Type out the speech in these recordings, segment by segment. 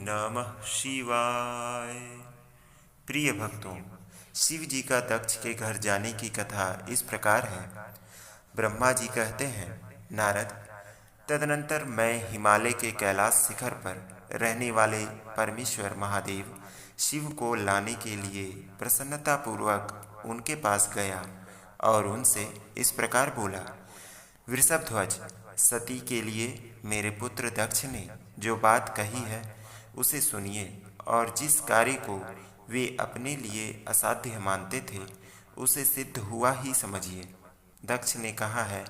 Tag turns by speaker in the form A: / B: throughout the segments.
A: नमः शिवाय। प्रिय भक्तों, शिव जी का दक्ष के घर जाने की कथा इस प्रकार है। ब्रह्मा जी कहते हैं, नारद, तदनंतर मैं हिमालय के कैलाश शिखर पर रहने वाले परमेश्वर महादेव शिव को लाने के लिए प्रसन्नतापूर्वक उनके पास गया और उनसे इस प्रकार बोला, वृषभध्वज, सती के लिए मेरे पुत्र दक्ष ने जो बात कही है उसे सुनिए और जिस कार्य को वे अपने लिए असाध्य मानते थे उसे सिद्ध हुआ ही समझिए। दक्ष ने कहा है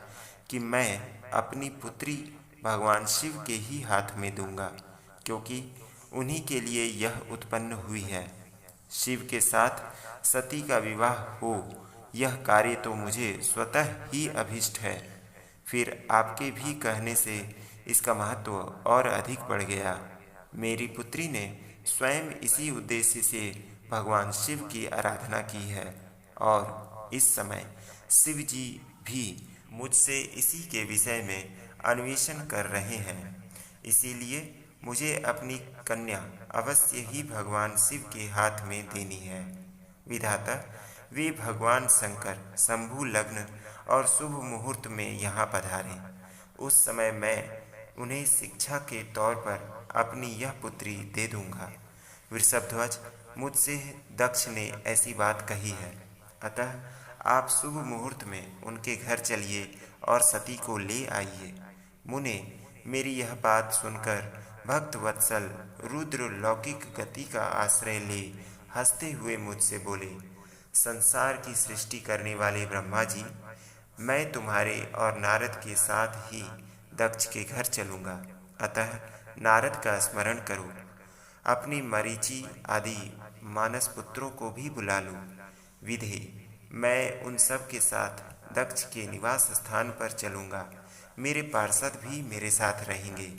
A: कि मैं अपनी पुत्री भगवान शिव के ही हाथ में दूंगा, क्योंकि उन्हीं के लिए यह उत्पन्न हुई है। शिव के साथ सती का विवाह हो, यह कार्य तो मुझे स्वतः ही अभीष्ट है। फिर आपके भी कहने से इसका महत्व और अधिक बढ़ गया। मेरी पुत्री ने स्वयं इसी उद्देश्य से भगवान शिव की आराधना की है और इस समय शिव जी भी मुझसे इसी के विषय में अन्वेषण कर रहे हैं। इसीलिए मुझे अपनी कन्या अवश्य ही भगवान शिव के हाथ में देनी है। विधाता, वे भगवान शंकर शंभु लग्न और शुभ मुहूर्त में यहाँ पधारें। उस समय मैं उन्हें शिक्षा के तौर पर अपनी यह पुत्री दे दूंगा। वृषभध्वज, मुझसे दक्ष ने ऐसी बात कही है, अतः आप शुभ मुहूर्त में उनके घर चलिए और सती को ले आइए। मुने, मेरी यह बात सुनकर भक्त वत्सल रुद्र लौकिक गति का आश्रय ले हंसते हुए मुझसे बोले, संसार की सृष्टि करने वाले ब्रह्मा जी, मैं तुम्हारे और नारद के साथ ही दक्ष के घर चलूँगा, अतः नारद का स्मरण करो। अपनी मरीचि आदि मानस पुत्रों को भी बुला लो। विधे, मैं उन सब के साथ दक्ष के निवास स्थान पर चलूँगा। मेरे पार्षद भी मेरे साथ रहेंगे।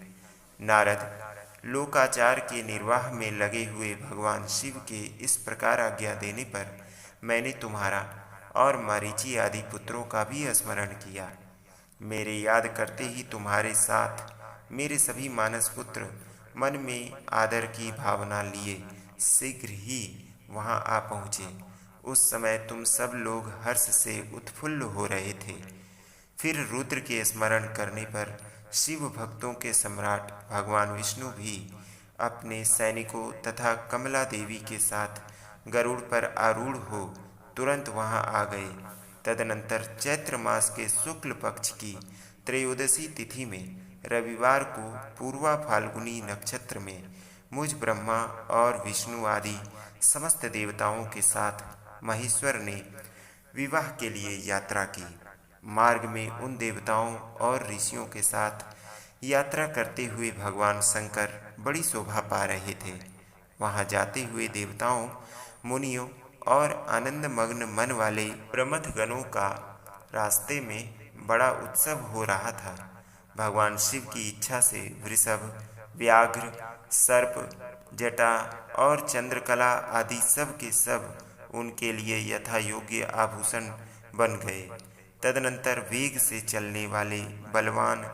A: नारद, लोकाचार के निर्वाह में लगे हुए भगवान शिव के इस प्रकार आज्ञा देने पर मैंने तुम्हारा और मरीचि आदि पुत्रों का भी स्मरण किया। मेरे याद करते ही तुम्हारे साथ मेरे सभी मानस पुत्र मन में आदर की भावना लिए शीघ्र ही वहां आ पहुँचे। उस समय तुम सब लोग हर्ष से उत्फुल्ल हो रहे थे। फिर रुद्र के स्मरण करने पर शिव भक्तों के सम्राट भगवान विष्णु भी अपने सैनिकों तथा कमला देवी के साथ गरुड़ पर आरूढ़ हो तुरंत वहां आ गए। तदनंतर चैत्र मास के शुक्ल पक्ष की त्रयोदशी तिथि में रविवार को पूर्वा फाल्गुनी नक्षत्र में मुझ ब्रह्मा और विष्णु आदि समस्त देवताओं के साथ महेश्वर ने विवाह के लिए यात्रा की। मार्ग में उन देवताओं और ऋषियों के साथ यात्रा करते हुए भगवान शंकर बड़ी शोभा पा रहे थे। वहां जाते हुए देवताओं, मुनियों और आनंद मग्न मन वाले प्रमथ गणों का रास्ते में बड़ा उत्सव हो रहा था। भगवान शिव की इच्छा से वृषभ, व्याघ्र, सर्प, जटा और चंद्रकला आदि सब के सब उनके लिए यथा योग्य आभूषण बन गए। तदनंतर वेग से चलने वाले बलवान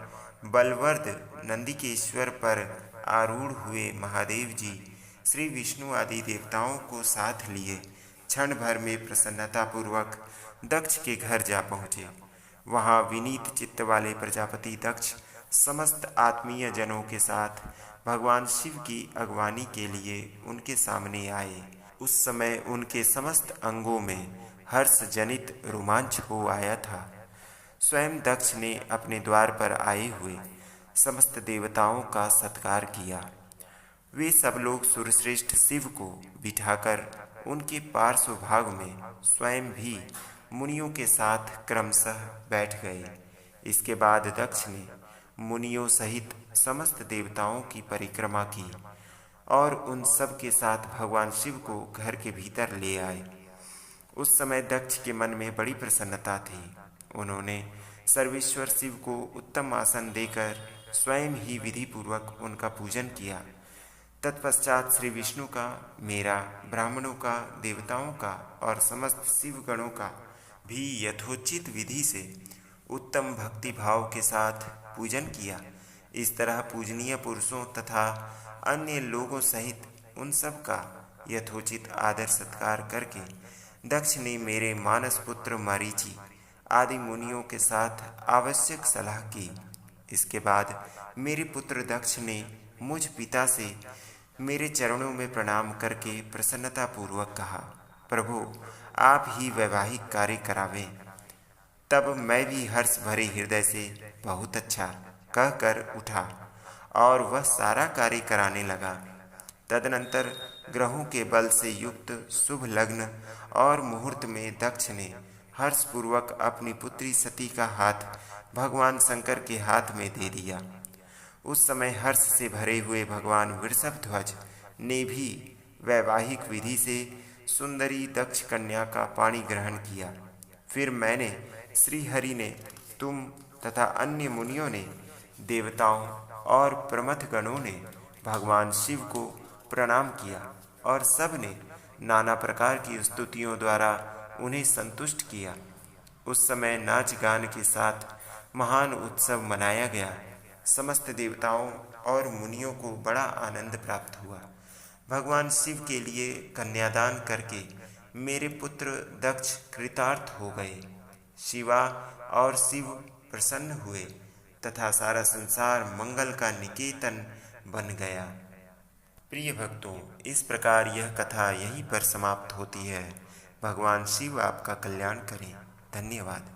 A: बलवर्द नंदिकेश्वर पर आरूढ़ हुए महादेव जी श्री विष्णु आदि देवताओं को साथ लिए क्षण भर में प्रसन्नतापूर्वक दक्ष के घर जा पहुँचे। वहाँ विनीत चित्त वाले प्रजापति दक्ष समस्त आत्मीय जनों के साथ भगवान शिव की अगवानी के लिए उनके सामने आए। उस समय उनके समस्त अंगों में हर्ष जनित रोमांच हो आया था। स्वयं दक्ष ने अपने द्वार पर आए हुए समस्त देवताओं का सत्कार किया। वे सब लोग सुरश्रेष्ठ शिव को बिठाकर उनके पार्श्व भाग में स्वयं भी मुनियों के साथ क्रमशः बैठ गए। इसके बाद दक्ष ने मुनियों सहित समस्त देवताओं की परिक्रमा की और उन सब के साथ भगवान शिव को घर के भीतर ले आए। उस समय दक्ष के मन में बड़ी प्रसन्नता थी। उन्होंने सर्वेश्वर शिव को उत्तम आसन देकर स्वयं ही विधि पूर्वक उनका पूजन किया। तत्पश्चात श्री विष्णु का, मेरा, ब्राह्मणों का, देवताओं का और समस्त शिवगणों का भी यथोचित विधि से उत्तम भक्ति भाव के साथ पूजन किया। इस तरह पूजनीय पुरुषों तथा अन्य लोगों सहित उन सब का यथोचित आदर सत्कार करके दक्ष ने मेरे मानस पुत्र मरीचि आदि मुनियों के साथ आवश्यक सलाह की। इसके बाद मेरे पुत्र दक्ष ने मुझ पिता से मेरे चरणों में प्रणाम करके प्रसन्नता पूर्वक कहा, प्रभु आप ही वैवाहिक कार्य करावें। तब मैं भी हर्ष भरे हृदय से बहुत अच्छा कहकर उठा और वह सारा कार्य कराने लगा। तदनंतर ग्रहों के बल से युक्त शुभ लग्न और मुहूर्त में दक्ष ने हर्षपूर्वक अपनी पुत्री सती का हाथ भगवान शंकर के हाथ में दे दिया। उस समय हर्ष से भरे हुए भगवान वृषभध्वज ने भी वैवाहिक विधि से सुंदरी दक्ष कन्या का पाणी ग्रहण किया। फिर मैंने, श्रीहरि ने, तुम तथा अन्य मुनियों ने, देवताओं और प्रमथ गणों ने भगवान शिव को प्रणाम किया और सब ने नाना प्रकार की स्तुतियों द्वारा उन्हें संतुष्ट किया। उस समय नाच गान के साथ महान उत्सव मनाया गया। समस्त देवताओं और मुनियों को बड़ा आनंद प्राप्त हुआ। भगवान शिव के लिए कन्यादान करके मेरे पुत्र दक्ष कृतार्थ हो गए। शिवा और शिव प्रसन्न हुए तथा सारा संसार मंगल का निकेतन बन गया। प्रिय भक्तों, इस प्रकार यह कथा यहीं पर समाप्त होती है। भगवान शिव आपका कल्याण करें। धन्यवाद।